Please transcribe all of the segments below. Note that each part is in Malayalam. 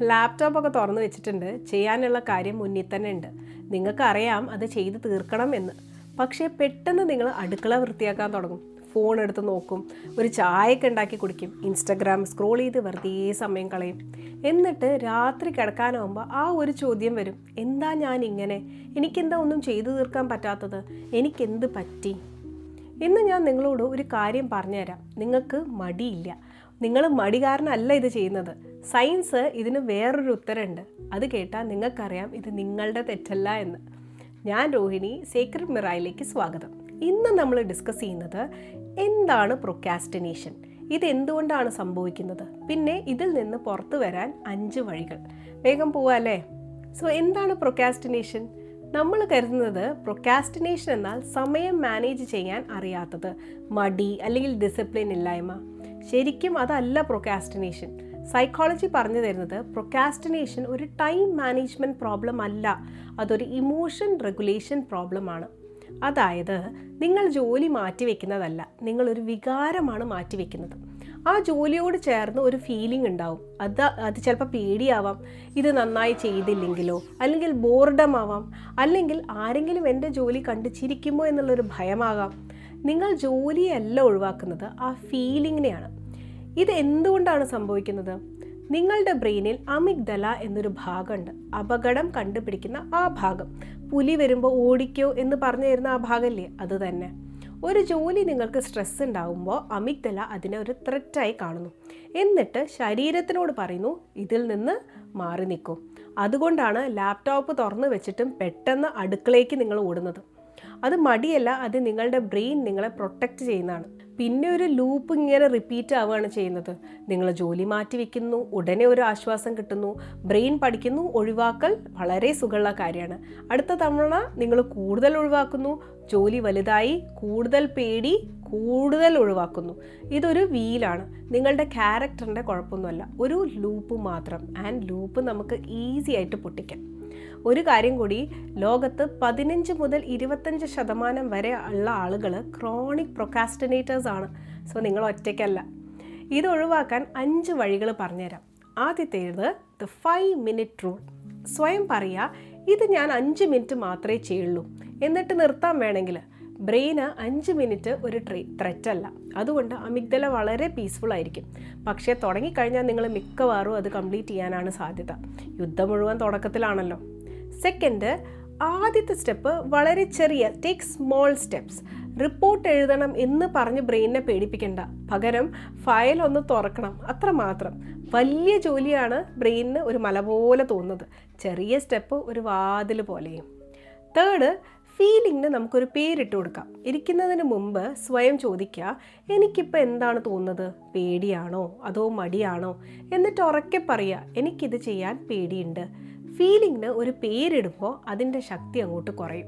ലാപ്ടോപ്പൊക്കെ തുറന്നു വെച്ചിട്ടുണ്ട്. ചെയ്യാനുള്ള കാര്യം മുന്നിൽ തന്നെ ഉണ്ട്. നിങ്ങൾക്കറിയാം അത് ചെയ്ത് തീർക്കണം എന്ന്. പക്ഷേ പെട്ടെന്ന് നിങ്ങൾ അടുക്കള വൃത്തിയാക്കാൻ തുടങ്ങും. ഫോൺ എടുത്ത് നോക്കും, ഒരു ചായയൊക്കെ ഉണ്ടാക്കി കുടിക്കും, ഇൻസ്റ്റഗ്രാം സ്ക്രോൾ ചെയ്ത് വെറുതെ സമയം കളയും. എന്നിട്ട് രാത്രി കിടക്കാനാവുമ്പോൾ ആ ഒരു ചോദ്യം വരും, എന്താ ഞാൻ ഇങ്ങനെ, എനിക്കെന്താ ഒന്നും ചെയ്തു തീർക്കാൻ പറ്റാത്തത്, എനിക്കെന്ത് പറ്റി? ഇന്ന് ഞാൻ നിങ്ങളോട് ഒരു കാര്യം പറഞ്ഞുതരാം. നിങ്ങൾക്ക് മടിയില്ല, നിങ്ങൾ മടി കാരണമല്ല ഇത് ചെയ്യുന്നത്. സയൻസ് ഇതിന് വേറൊരു ഉത്തരമുണ്ട്. അത് കേട്ടാൽ നിങ്ങൾക്കറിയാം ഇത് നിങ്ങളുടെ തെറ്റല്ല എന്ന്. ഞാൻ രോഹിണി, സീക്രട്ട് മിററിലേക്ക് സ്വാഗതം. ഇന്ന് നമ്മൾ ഡിസ്കസ് ചെയ്യുന്നത് എന്താണ് പ്രൊക്രാസ്റ്റിനേഷൻ, ഇതെന്തുകൊണ്ടാണ് സംഭവിക്കുന്നത്, പിന്നെ ഇതിൽ നിന്ന് പുറത്തു വരാൻ 5 വഴികൾ. വേഗം പോവാല്ലേ? സോ എന്താണ് പ്രൊക്രാസ്റ്റിനേഷൻ? നമ്മൾ കരുതുന്നത് പ്രൊക്രാസ്റ്റിനേഷൻ എന്നാൽ സമയം മാനേജ് ചെയ്യാൻ അറിയാത്തത്, മടി അല്ലെങ്കിൽ ഡിസിപ്ലിൻ ഇല്ലായ്മ. ശരിക്കും അതല്ല പ്രൊക്രാസ്റ്റിനേഷൻ. സൈക്കോളജി പറഞ്ഞു തരുന്നത് പ്രൊക്രാസ്റ്റിനേഷൻ ഒരു ടൈം മാനേജ്മെൻറ്റ് പ്രോബ്ലം അല്ല, അതൊരു ഇമോഷൻ റെഗുലേഷൻ പ്രോബ്ലമാണ്. അതായത് നിങ്ങൾ ജോലി മാറ്റിവെക്കുന്നതല്ല, നിങ്ങളൊരു വികാരമാണ് മാറ്റിവെക്കുന്നത്. ആ ജോലിയോട് ചേർന്ന് ഒരു ഫീലിംഗ് ഉണ്ടാവും. അത് ചിലപ്പോൾ പേടിയാവാം, ഇത് നന്നായി ചെയ്തില്ലെങ്കിലോ, അല്ലെങ്കിൽ ബോർഡം ആവാം, അല്ലെങ്കിൽ ആരെങ്കിലും എൻ്റെ ജോലി കണ്ട് ചിരിക്കുമോ എന്നുള്ളൊരു ഭയമാകാം. നിങ്ങൾ ജോലിയല്ല ഒഴിവാക്കുന്നത്, ആ ഫീലിങ്ങിനെയാണ്. ഇത് എന്തുകൊണ്ടാണ് സംഭവിക്കുന്നത്? നിങ്ങളുടെ ബ്രെയിനിൽ അമിഗ്ഡല എന്നൊരു ഭാഗമുണ്ട്, അപകടം കണ്ടുപിടിക്കുന്ന ആ ഭാഗം. പുലി വരുമ്പോൾ ഓടിക്കോ എന്ന് പറഞ്ഞു തരുന്ന ആ ഭാഗമല്ലേ, അത് തന്നെ. ഒരു ജോലി നിങ്ങൾക്ക് സ്ട്രെസ് ഉണ്ടാകുമ്പോൾ അമിഗ്ഡല അതിനെ ഒരു ത്രെറ്റായി കാണുന്നു. എന്നിട്ട് ശരീരത്തിനോട് പറയുന്നു, ഇതിൽ നിന്ന് മാറി നിൽക്കൂ. അതുകൊണ്ടാണ് ലാപ്ടോപ്പ് തുറന്നു വെച്ചിട്ടും പെട്ടെന്ന് അടുക്കളയ്ക്ക് നിങ്ങൾ ഓടുന്നത്. അത് മടിയല്ല, അത് നിങ്ങളുടെ ബ്രെയിൻ നിങ്ങളെ പ്രൊട്ടക്റ്റ് ചെയ്യുന്നതാണ്. പിന്നെ ഒരു ലൂപ്പ് ഇങ്ങനെ റിപ്പീറ്റ് ആവുകയാണ് ചെയ്യുന്നത്. നിങ്ങൾ ജോലി മാറ്റി വയ്ക്കുന്നു, ഉടനെ ഒരു ആശ്വാസം കിട്ടുന്നു, ബ്രെയിൻ പഠിക്കുന്നു, ഒഴിവാക്കൽ വളരെ സുഖമുള്ള കാര്യമാണ്. അടുത്ത തവണ നിങ്ങൾ കൂടുതൽ ഒഴിവാക്കുന്നു, ജോലി വലുതായി, കൂടുതൽ പേടി, കൂടുതൽ ഒഴിവാക്കുന്നു. ഇതൊരു വീലാണ്. നിങ്ങളുടെ ക്യാരക്ടറിൻ്റെ കുഴപ്പമൊന്നുമല്ല, ഒരു ലൂപ്പ് മാത്രം. ആൻഡ് ലൂപ്പ് നമുക്ക് ഈസി ആയിട്ട് പൊട്ടിക്കാം. ഒരു കാര്യം കൂടി, ലോകത്ത് 15 മുതൽ 25% വരെ ഉള്ള ആളുകൾ ക്രോണിക് പ്രൊക്രാസ്റ്റിനേറ്റേഴ്സ് ആണ്. സോ നിങ്ങൾ ഒറ്റയ്ക്കല്ല. ഇത് ഒഴിവാക്കാൻ 5 വഴികൾ പറഞ്ഞുതരാം. ആദ്യത്തേത് ദ 5 മിനിറ്റ് റൂൾ. സ്വയം പറയുക, ഇത് ഞാൻ 5 മിനിറ്റ് മാത്രമേ ചെയ്യുള്ളൂ, എന്നിട്ട് നിർത്താൻ വേണമെങ്കിൽ. ബ്രെയിന് 5 മിനിറ്റ് ഒരു ത്രെറ്റല്ല, അതുകൊണ്ട് അമിഗ്ഡല വളരെ പീസ്ഫുൾ ആയിരിക്കും. പക്ഷേ തുടങ്ങിക്കഴിഞ്ഞാൽ നിങ്ങൾ മിക്കവാറും അത് കംപ്ലീറ്റ് ചെയ്യാനാണ് സാധ്യത. യുദ്ധം മുഴുവൻ തുടക്കത്തിലാണല്ലോ. സെക്കൻഡ്, ആദ്യത്തെ സ്റ്റെപ്പ് വളരെ ചെറിയ, ടേക്ക് സ്മോൾ സ്റ്റെപ്സ്. റിപ്പോർട്ട് എഴുതണം എന്ന് പറഞ്ഞ് ബ്രെയിനിനെ പേടിപ്പിക്കണ്ട, പകരം ഫയൽ ഒന്ന് തുറക്കണം, അത്ര മാത്രം. വലിയ ജോലിയാണ് ബ്രെയിനിന് ഒരു മല പോലെ തോന്നുന്നത്, ചെറിയ സ്റ്റെപ്പ് ഒരു വാതിൽ പോലെയും. തേർഡ്, ഫീലിങ്ങിന് നമുക്കൊരു പേരിട്ട് കൊടുക്കാം. ഇരിക്കുന്നതിന് മുമ്പ് സ്വയം ചോദിക്കുക, എനിക്കിപ്പോൾ എന്താണ് തോന്നുന്നത്? പേടിയാണോ അതോ മടിയാണോ? എന്നിട്ട് ഉറക്കെ പറയുക, എനിക്കിത് ചെയ്യാൻ പേടിയുണ്ട്. ഫീലിങ്ങിന് ഒരു പേരിടുമ്പോൾ അതിൻ്റെ ശക്തി അങ്ങോട്ട് കുറയും.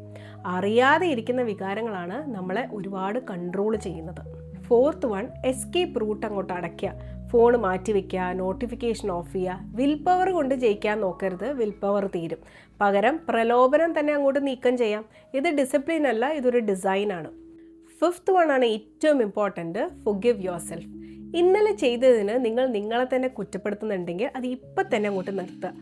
അറിയാതെ ഇരിക്കുന്ന വികാരങ്ങളാണ് നമ്മളെ ഒരുപാട് കൺട്രോൾ ചെയ്യുന്നത്. ഫോർത്ത് വൺ, എസ്കേപ്പ് റൂട്ട് അങ്ങോട്ട് അടയ്ക്കുക. ഫോൺ മാറ്റി വയ്ക്കുക, നോട്ടിഫിക്കേഷൻ ഓഫ് ചെയ്യുക. വിൽ പവർ കൊണ്ട് ജയിക്കാൻ നോക്കരുത്, വിൽ പവർ തീരും. പകരം പ്രലോഭനം തന്നെ അങ്ങോട്ട് നീക്കം ചെയ്യാം. ഇത് ഡിസിപ്ലിൻ അല്ല, ഇതൊരു ഡിസൈനാണ്. ഫിഫ്ത്ത് വൺ ആണ് ഏറ്റവും ഇമ്പോർട്ടൻറ്റ്, ഫൊർഗിവ് യുവർ സെൽഫ്. ഇന്നലെ ചെയ്തതിന് നിങ്ങൾ നിങ്ങളെ തന്നെ കുറ്റപ്പെടുത്തുന്നുണ്ടെങ്കിൽ അത് ഇപ്പം തന്നെ അങ്ങോട്ട് നിർത്തുക.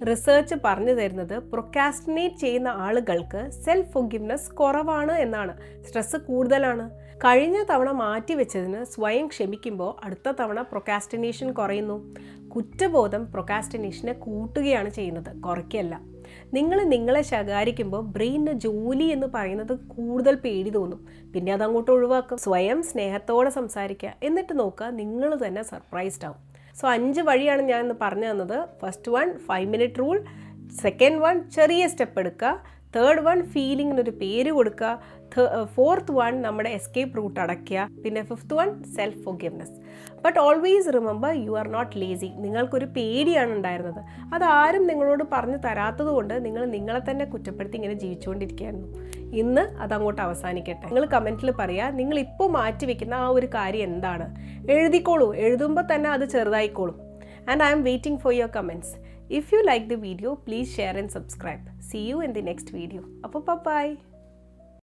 റിസർച്ച് പറഞ്ഞു തരുന്നത് പ്രൊക്രാസ്റ്റിനേറ്റ് ചെയ്യുന്ന ആളുകൾക്ക് സെൽഫ് ഫൊർഗിവ്നെസ് കുറവാണ് എന്നാണ്, സ്ട്രെസ്സ് കൂടുതലാണ്. കഴിഞ്ഞ തവണ മാറ്റി വെച്ചതിന് സ്വയം ക്ഷമിക്കുമ്പോൾ അടുത്ത തവണ പ്രൊക്രാസ്റ്റിനേഷൻ കുറയുന്നു. കുറ്റബോധം പ്രൊക്രാസ്റ്റിനേഷനെ കൂട്ടുകയാണ് ചെയ്യുന്നത്, കുറയ്ക്കല്ല. നിങ്ങൾ നിങ്ങളെ ശകാരിക്കുമ്പോൾ ബ്രെയിനിന് ജോലി എന്ന് പറയുന്നത് കൂടുതൽ പേടി തോന്നും, പിന്നെ അതങ്ങോട്ട് ഒഴിവാക്കും. സ്വയം സ്നേഹത്തോടെ സംസാരിക്കുക, എന്നിട്ട് നോക്കുക, നിങ്ങൾ തന്നെ സർപ്രൈസ്ഡ് ആവും. സോ 5 വഴിയാണ് ഞാൻ ഇന്ന് പറഞ്ഞു തന്നത്. First one 5 minute rule, second one ചെറിയ സ്റ്റെപ്പ് എടുക്കുക, തേർഡ് വൺ ഫീലിങ്ങിനൊരു പേര് കൊടുക്കുക, ഫോർത്ത് വൺ നമ്മുടെ എസ്കേപ്പ് റൂട്ട് അടയ്ക്കുക, പിന്നെ fifth one self forgiveness. But always remember, you are not lazy. നിങ്ങൾക്കൊരു പേടിയാണ് ഉണ്ടായിരുന്നത്, അതാരും നിങ്ങളോട് പറഞ്ഞു തരാത്തത് കൊണ്ട് നിങ്ങൾ നിങ്ങളെ തന്നെ കുറ്റപ്പെടുത്തി ഇങ്ങനെ ജീവിച്ചുകൊണ്ടിരിക്കുകയായിരുന്നു. ഇന്ന് അതങ്ങോട്ട് അവസാനിക്കട്ടെ. നിങ്ങൾ കമൻറ്റിൽ പറയുക, നിങ്ങളിപ്പോൾ മാറ്റി വയ്ക്കുന്ന ആ ഒരു കാര്യം എന്താണ്. എഴുതിക്കോളൂ, എഴുതുമ്പോൾ തന്നെ അത് ചെറുതായിക്കോളും. And I am waiting for your comments. If you like the video, please share and subscribe. See you in the next video. Bye bye.